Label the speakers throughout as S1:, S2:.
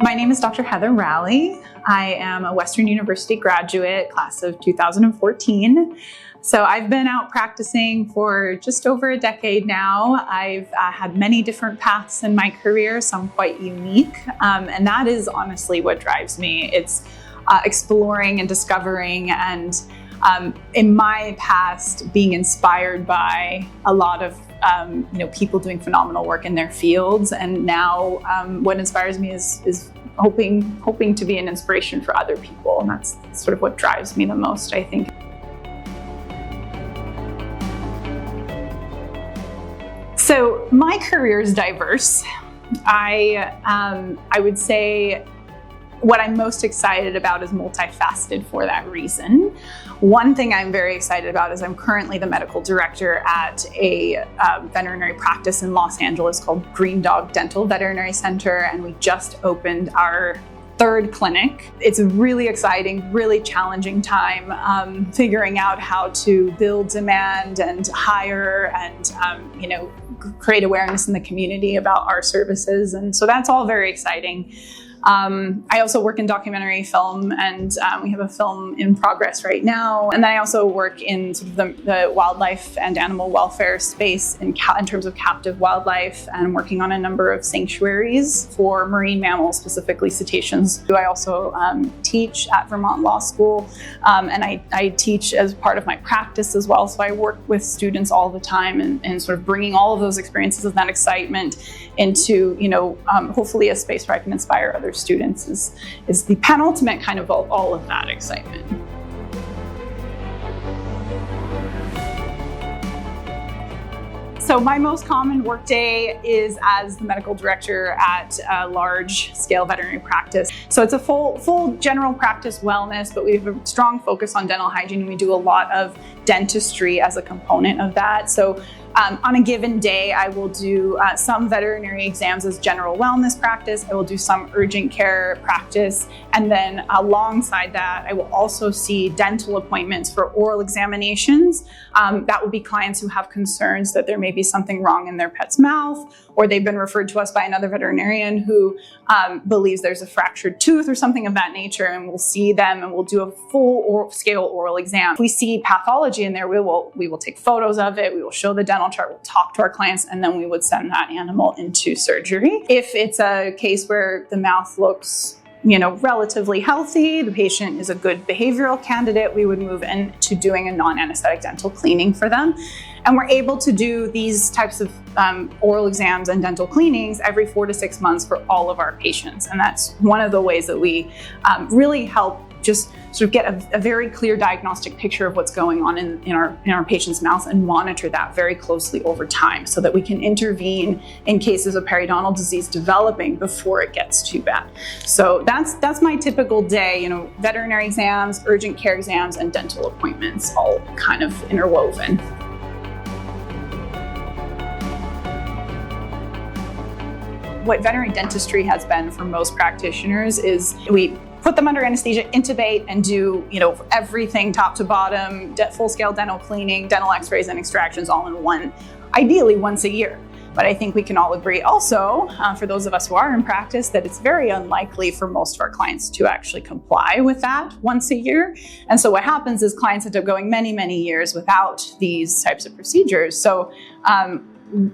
S1: My name is Dr. Heather Rowley. I am a Western University graduate, class of 2014. So I've been out practicing for just over a decade now. I've had many different paths in my career, some quite unique, and that is honestly what drives me. It's exploring and discovering, and in my past, being inspired by a lot of people doing phenomenal work in their fields, and now what inspires me is hoping to be an inspiration for other people, and that's sort of what drives me the most, I think. So my career is diverse. I would say what I'm most excited about is multifaceted for that reason. One thing I'm very excited about is I'm currently the medical director at a veterinary practice in Los Angeles called Green Dog Dental Veterinary Center, and we just opened our third clinic. It's a really exciting, really challenging time figuring out how to build demand and hire and create awareness in the community about our services. And so that's all very exciting. I also work in documentary film, and we have a film in progress right now. And then I also work in sort of the wildlife and animal welfare space in terms of captive wildlife, and working on a number of sanctuaries for marine mammals, specifically cetaceans. I also teach at Vermont Law School, and I teach as part of my practice as well. So I work with students all the time, and sort of bringing all of those experiences and that excitement into, hopefully a space where I can inspire other students is the penultimate kind of all of that excitement. So my most common workday is as the medical director at a large-scale veterinary practice. So it's a full general practice wellness, but we have a strong focus on dental hygiene, and we do a lot of dentistry as a component of that. So on a given day, I will do some veterinary exams as general wellness practice. I will do some urgent care practice. And then alongside that, I will also see dental appointments for oral examinations. That will be clients who have concerns that there may be something wrong in their pet's mouth, or they've been referred to us by another veterinarian who believes there's a fractured tooth or something of that nature, and we'll see them and we'll do a full scale oral exam. If we see pathology in there, we will take photos of it, we will show the dental chart, we'll talk to our clients, and then we would send that animal into surgery. If it's a case where the mouth looks relatively healthy, the patient is a good behavioral candidate, we would move into doing a non-anesthetic dental cleaning for them. And we're able to do these types of oral exams and dental cleanings every 4 to 6 months for all of our patients. And that's one of the ways that we really help just sort of get a very clear diagnostic picture of what's going on in our patient's mouth, and monitor that very closely over time so that we can intervene in cases of periodontal disease developing before it gets too bad. So that's my typical day, veterinary exams, urgent care exams, and dental appointments all kind of interwoven. What veterinary dentistry has been for most practitioners is we put them under anesthesia, intubate, and do everything top to bottom, full-scale dental cleaning, dental x-rays, and extractions all in one, ideally once a year. But I think we can all agree also, for those of us who are in practice, that it's very unlikely for most of our clients to actually comply with that once a year. And so what happens is clients end up going many, many years without these types of procedures. So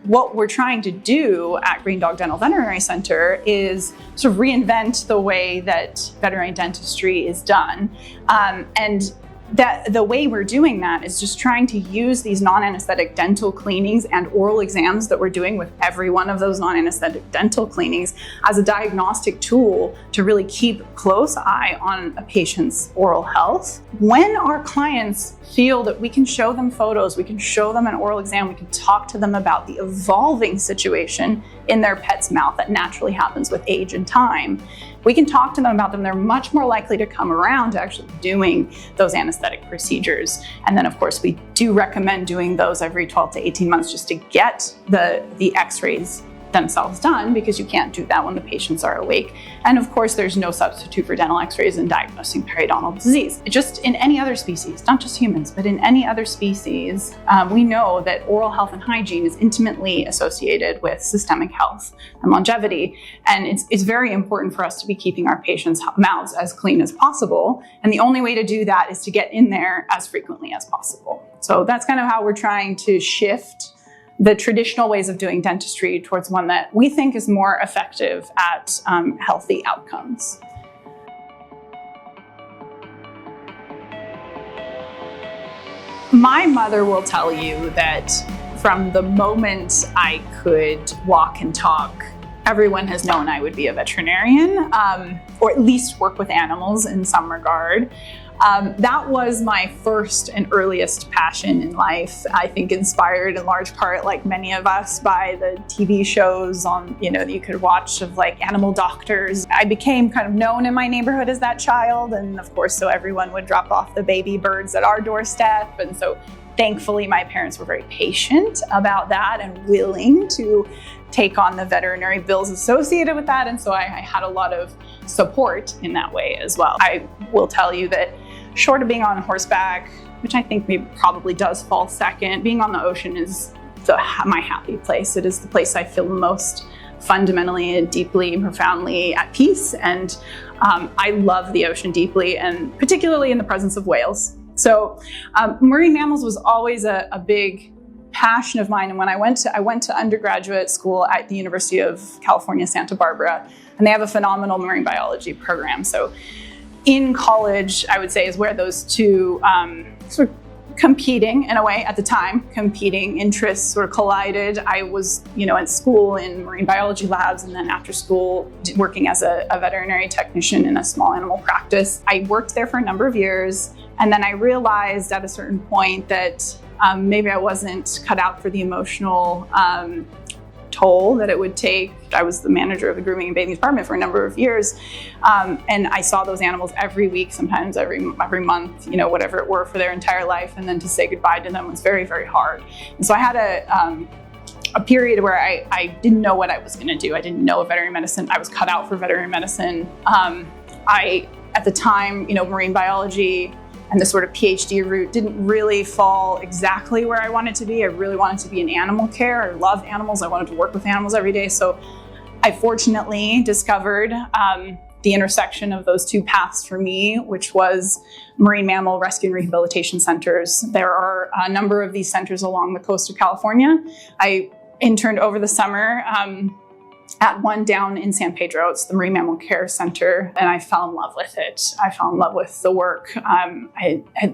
S1: what we're trying to do at Green Dog Dental Veterinary Center is sort of reinvent the way that veterinary dentistry is done. And that the way we're doing that is just trying to use these non-anesthetic dental cleanings and oral exams that we're doing with every one of those non-anesthetic dental cleanings as a diagnostic tool to really keep a close eye on a patient's oral health. When our clients feel that we can show them photos, we can show them an oral exam, we can talk to them about the evolving situation in their pet's mouth that naturally happens with age and time, we can talk to them about them, they're much more likely to come around to actually doing those anesthetic procedures. And then of course, we do recommend doing those every 12 to 18 months just to get the x-rays themselves done, because you can't do that when the patients are awake. And of course, there's no substitute for dental x-rays in diagnosing periodontal disease. Just in any other species, not just humans, but in any other species, we know that oral health and hygiene is intimately associated with systemic health and longevity. And it's very important for us to be keeping our patients' mouths as clean as possible. And the only way to do that is to get in there as frequently as possible. So that's kind of how we're trying to shift the traditional ways of doing dentistry towards one that we think is more effective at healthy outcomes. My mother will tell you that from the moment I could walk and talk, everyone has known I would be a veterinarian, or at least work with animals in some regard. That was my first and earliest passion in life. I think inspired in large part, like many of us, by the TV shows on, that you could watch of like animal doctors. I became kind of known in my neighborhood as that child. And of course, so everyone would drop off the baby birds at our doorstep. And so thankfully, my parents were very patient about that and willing to take on the veterinary bills associated with that. And so I had a lot of support in that way as well. I will tell you that short of being on horseback, which I think probably does fall second, being on the ocean is my happy place. It is the place I feel most fundamentally and deeply and profoundly at peace. And I love the ocean deeply, and particularly in the presence of whales. So marine mammals was always a big passion of mine. And when I went to undergraduate school at the University of California, Santa Barbara, and they have a phenomenal marine biology program. So in college, I would say, is where those two sort of competing, in a way, at the time, competing interests sort of collided. I was, at school in marine biology labs, and then after school, working as a veterinary technician in a small animal practice. I worked there for a number of years, and then I realized at a certain point that maybe I wasn't cut out for the emotional toll that it would take. I was the manager of the grooming and bathing department for a number of years, and I saw those animals every week, sometimes every month, whatever it were, for their entire life, and then to say goodbye to them was very, very hard. And so I had a period where I didn't know what I was going to do. I didn't know veterinary medicine. I was cut out for veterinary medicine. At the time, marine biology and the sort of PhD route didn't really fall exactly where I wanted to be. I really wanted to be in animal care. I loved animals. I wanted to work with animals every day. So I fortunately discovered the intersection of those two paths for me, which was marine mammal rescue and rehabilitation centers. There are a number of these centers along the coast of California. I interned over the summer at one down in San Pedro. It's the Marine Mammal Care Center, and I fell in love with it. I fell in love with the work.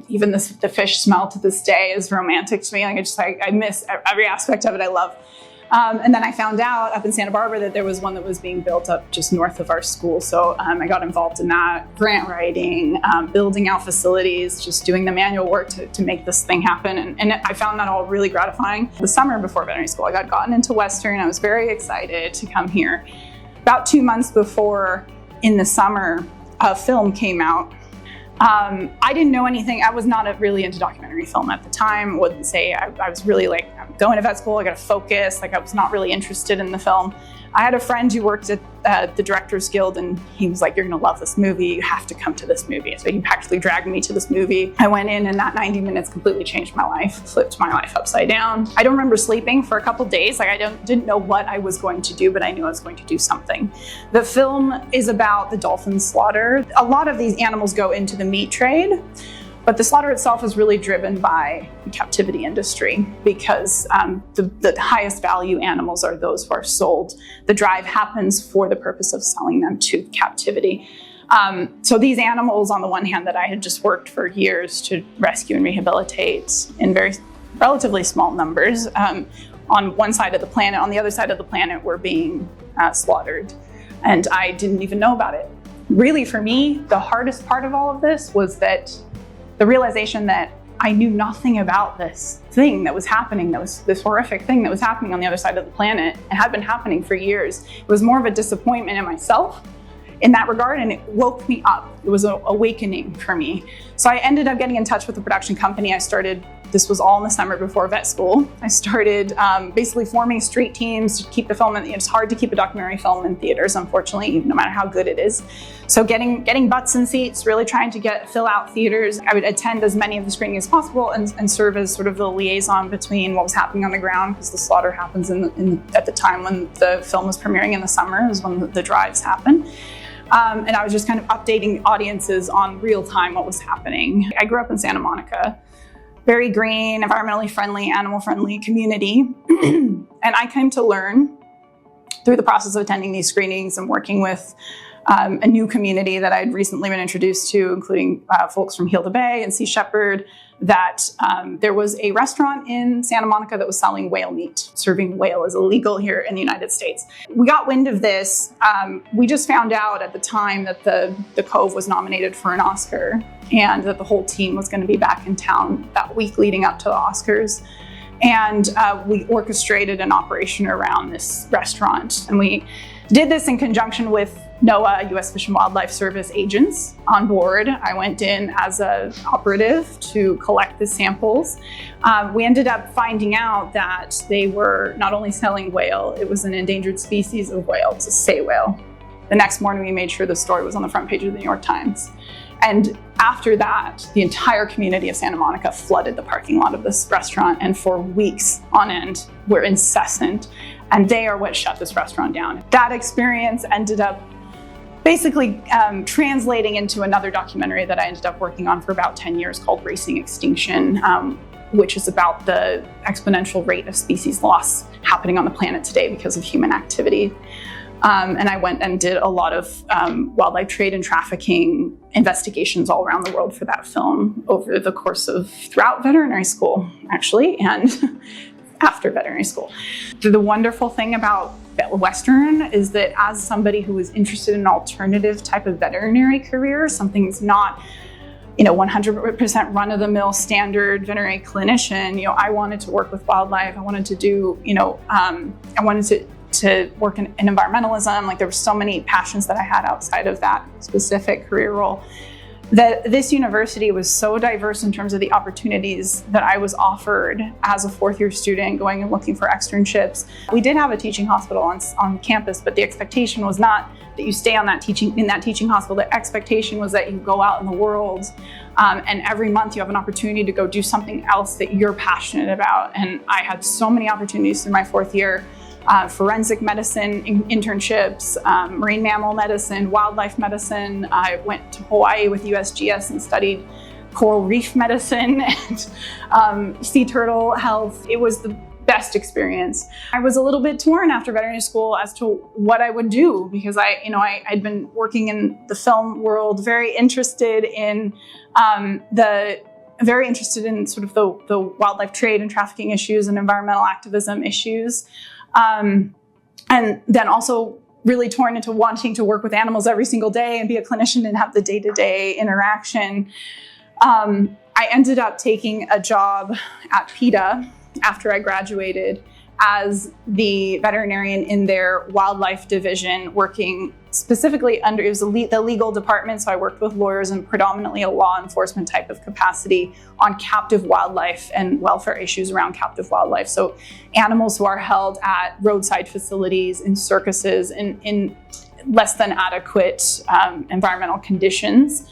S1: Even the fish smell to this day is romantic to me. I miss every aspect of it. I love. And then I found out up in Santa Barbara that there was one that was being built up just north of our school. So I got involved in that, grant writing, building out facilities, just doing the manual work to make this thing happen. And I found that all really gratifying. The summer before veterinary school, I got gotten into Western. I was very excited to come here. About 2 months before, in the summer, a film came out. I didn't know anything. I was not really into documentary film at the time. Wouldn't say I was really like, I'm going to vet school, I got to focus. I was not really interested in the film. I had a friend who worked at the Directors Guild, and he was like, you're going to love this movie. You have to come to this movie. So he actually dragged me to this movie. I went in, and that 90 minutes completely changed my life, flipped my life upside down. I don't remember sleeping for a couple days. I didn't know what I was going to do, but I knew I was going to do something. The film is about the dolphin slaughter. A lot of these animals go into the meat trade, but the slaughter itself is really driven by the captivity industry, because the highest value animals are those who are sold. The drive happens for the purpose of selling them to captivity. So these animals, on the one hand, that I had just worked for years to rescue and rehabilitate in very relatively small numbers, on one side of the planet, on the other side of the planet, were being slaughtered. And I didn't even know about it. Really, for me, the hardest part of all of this was that the realization that I knew nothing about this thing that was happening, that was this horrific thing that was happening on the other side of the planet and had been happening for years. It was more of a disappointment in myself in that regard, and it woke me up. It was an awakening for me. So I ended up getting in touch with the production company. I started This was all in the summer before vet school. I started basically forming street teams to keep the film it's hard to keep a documentary film in theaters, unfortunately, no matter how good it is. So getting butts in seats, really trying to fill out theaters. I would attend as many of the screenings as possible and serve as sort of the liaison between what was happening on the ground, because the slaughter happens at the time when the film was premiering in the summer, is when the drives happen. And I was just kind of updating audiences on real time what was happening. I grew up in Santa Monica, very green, environmentally friendly, animal friendly community. And I came to learn through the process of attending these screenings and working with a new community that I'd recently been introduced to, including folks from Heal the Bay and Sea Shepherd, that there was a restaurant in Santa Monica that was selling whale meat. Serving whale is illegal here in the United States. We got wind of this. We just found out at the time that the Cove was nominated for an Oscar, and that the whole team was going to be back in town that week leading up to the Oscars. And we orchestrated an operation around this restaurant. And we did this in conjunction with NOAA, U.S. Fish and Wildlife Service agents on board. I went in as an operative to collect the samples. We ended up finding out that they were not only selling whale, it was an endangered species of whale, it's a sei whale. The next morning we made sure the story was on the front page of the New York Times. And after that, the entire community of Santa Monica flooded the parking lot of this restaurant, and for weeks on end were incessant. And they are what shut this restaurant down. That experience ended up basically translating into another documentary that I ended up working on for about 10 years called Racing Extinction, which is about the exponential rate of species loss happening on the planet today because of human activity. And I went and did a lot of wildlife trade and trafficking investigations all around the world for that film over the course of throughout veterinary school, actually, and after veterinary school. The wonderful thing about Western is that as somebody who is interested in an alternative type of veterinary career, something that's not 100% run-of-the-mill standard veterinary clinician, I wanted to work with wildlife. I wanted to do, I wanted to work in environmentalism. Like, there were so many passions that I had outside of that specific career role, that this university was so diverse in terms of the opportunities that I was offered as a fourth-year student going and looking for externships. We did have a teaching hospital on campus, but the expectation was not that you stay in that teaching hospital. The expectation was that you go out in the world, and every month you have an opportunity to go do something else that you're passionate about. And I had so many opportunities through my fourth year. Forensic medicine internships, marine mammal medicine, wildlife medicine. I went to Hawaii with USGS and studied coral reef medicine and sea turtle health. It was the best experience. I was a little bit torn after veterinary school as to what I would do, because I'd been working in the film world, very interested in sort of the wildlife trade and trafficking issues and environmental activism issues. And then also really torn into wanting to work with animals every single day and be a clinician and have the day-to-day interaction. I ended up taking a job at PETA after I graduated as the veterinarian in their wildlife division, working specifically under, it was the legal department, so I worked with lawyers in predominantly a law enforcement type of capacity on captive wildlife and welfare issues around captive wildlife. So animals who are held at roadside facilities, in circuses, in less than adequate environmental conditions.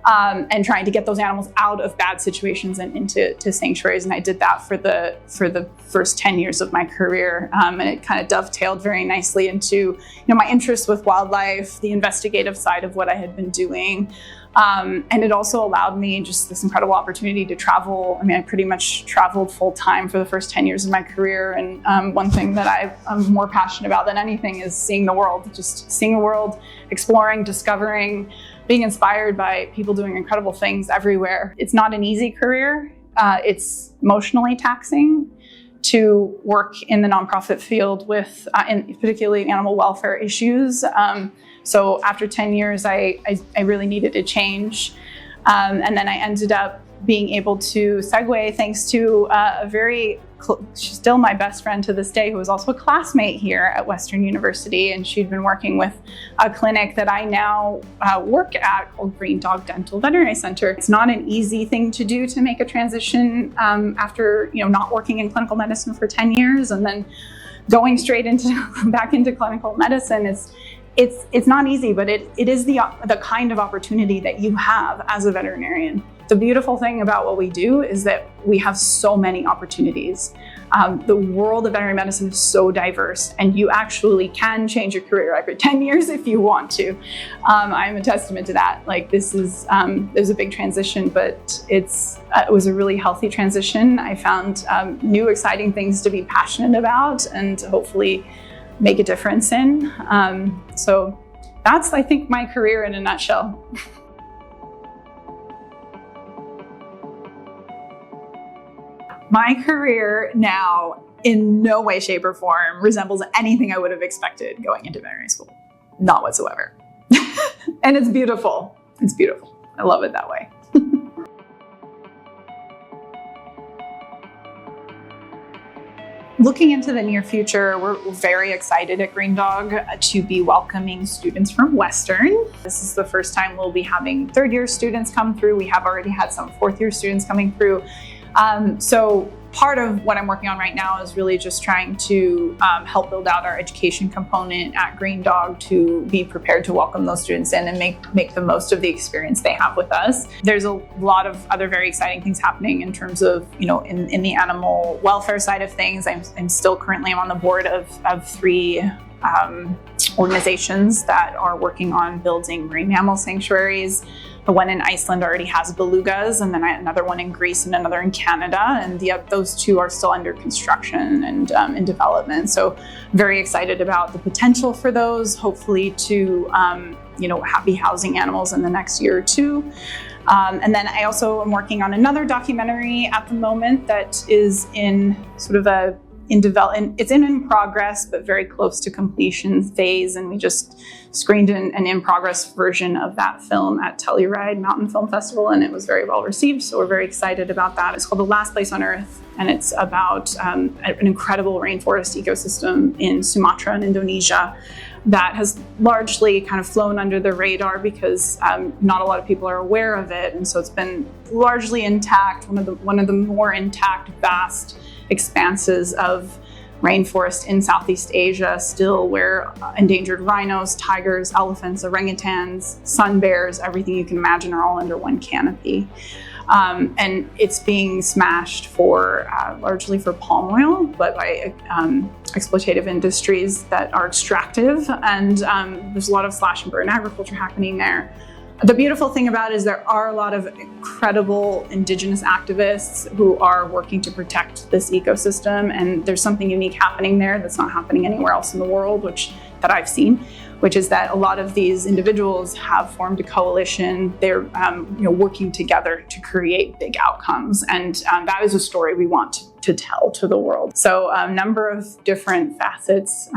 S1: And trying to get those animals out of bad situations and into sanctuaries. And I did that for the first 10 years of my career. And it kind of dovetailed very nicely into my interest with wildlife, the investigative side of what I had been doing. And it also allowed me just this incredible opportunity to travel. I pretty much traveled full time for the first 10 years of my career. And one thing that I'm more passionate about than anything is seeing the world, just seeing the world, exploring, discovering, being inspired by people doing incredible things everywhere. It's not an easy career. It's emotionally taxing to work in the nonprofit field with, particularly animal welfare issues. So after 10 years, I really needed a change. And then I ended up being able to segue thanks to a very she's still my best friend to this day, who is also a classmate here at Western University. And she'd been working with a clinic that I now work at called Green Dog Dental Veterinary Center. It's not an easy thing to do to make a transition after not working in clinical medicine for 10 years and then going straight back into clinical medicine. It's not easy, but it is the kind of opportunity that you have as a veterinarian. The beautiful thing about what we do is that we have so many opportunities. The world of veterinary medicine is so diverse, and you actually can change your career after 10 years if you want to. I'm a testament to that. Like, this is, there's a big transition, but it was a really healthy transition. I found new exciting things to be passionate about and hopefully make a difference in. So that's, I think, my career in a nutshell. My career now, in no way, shape, or form, resembles anything I would have expected going into veterinary school. Not whatsoever. And it's beautiful. It's beautiful. I love it that way. Looking into the near future, we're very excited at Green Dog to be welcoming students from Western. This is the first time we'll be having third-year students come through. We have already had some fourth-year students coming through. So part of what I'm working on right now is really just trying to help build out our education component at Green Dog to be prepared to welcome those students in and make the most of the experience they have with us. There's a lot of other very exciting things happening in terms of, in the animal welfare side of things. I'm still currently on the board of 3 organizations that are working on building marine mammal sanctuaries. The one in Iceland already has belugas, and then another one in Greece and another in Canada. And those 2 are still under construction and in development. So very excited about the potential for those, hopefully to, be housing animals in the next year or 2. And then I also am working on another documentary at the moment that is in sort of it's in progress, but very close to completion phase. And we just screened an in-progress version of that film at Telluride Mountain Film Festival, and it was very well received. So we're very excited about that. It's called The Last Place on Earth, and it's about an incredible rainforest ecosystem in Sumatra and Indonesia that has largely kind of flown under the radar because not a lot of people are aware of it. And so it's been largely intact, one of the more intact, vast expanses of rainforest in Southeast Asia still, where endangered rhinos, tigers, elephants, orangutans, sun bears, everything you can imagine are all under one canopy. And it's being smashed largely for palm oil, but by exploitative industries that are extractive. And there's a lot of slash and burn agriculture happening there. The beautiful thing about it is there are a lot of incredible indigenous activists who are working to protect this ecosystem, and there's something unique happening there that's not happening anywhere else in the world, that I've seen, which is that a lot of these individuals have formed a coalition. They're working together to create big outcomes, and that is a story we want to tell to the world. So a number of different facets.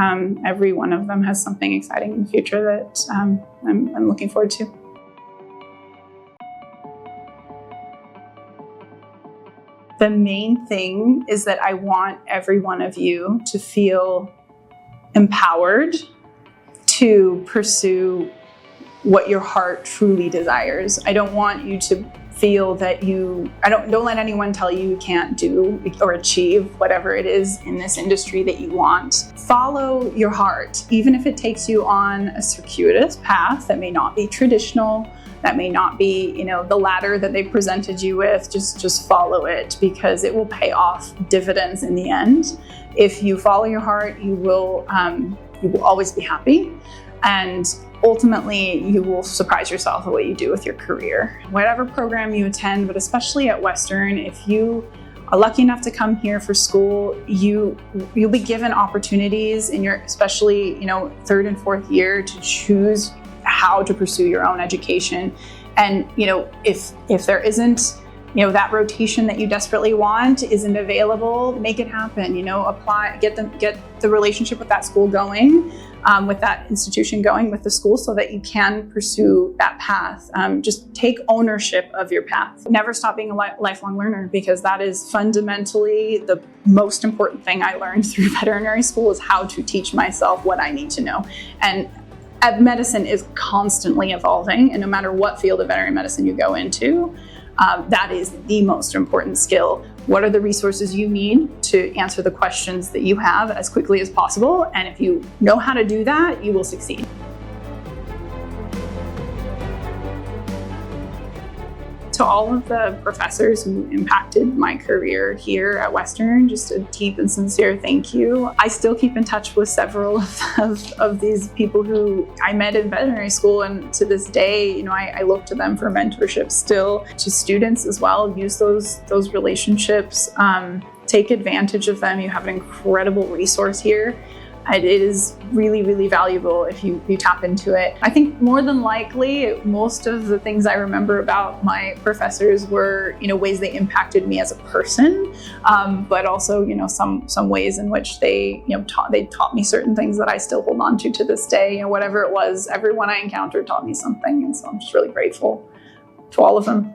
S1: Every one of them has something exciting in the future that I'm looking forward to. The main thing is that I want every one of you to feel empowered to pursue what your heart truly desires. I don't want you to feel that don't let anyone tell you can't do or achieve whatever it is in this industry that you want. Follow your heart, even if it takes you on a circuitous path that may not be traditional, that may not be, the ladder that they presented you with. Just follow it, because it will pay off dividends in the end. If you follow your heart, you will always be happy, and ultimately you will surprise yourself at what you do with your career. Whatever program you attend, but especially at Western, if you are lucky enough to come here for school, you'll be given opportunities in your, especially, third and fourth year, to choose how to pursue your own education. And, if there isn't, that rotation that you desperately want isn't available, make it happen, apply, get the relationship with that school going. with that institution going, with the school, so that you can pursue that path. Just take ownership of your path. Never stop being a lifelong learner, because that is fundamentally the most important thing I learned through veterinary school, is how to teach myself what I need to know. And medicine is constantly evolving, and no matter what field of veterinary medicine you go into, that is the most important skill. What are the resources you need to answer the questions that you have as quickly as possible? And if you know how to do that, you will succeed. To all of the professors who impacted my career here at Western, just a deep and sincere thank you. I still keep in touch with several of these people who I met in veterinary school, and to this day, I look to them for mentorship still. To students as well, use those relationships, take advantage of them. You have an incredible resource here. It is really, really valuable if you tap into it. I think more than likely, most of the things I remember about my professors were, ways they impacted me as a person, but also, some ways in which they taught me certain things that I still hold on to this day. Whatever it was, everyone I encountered taught me something, and so I'm just really grateful to all of them.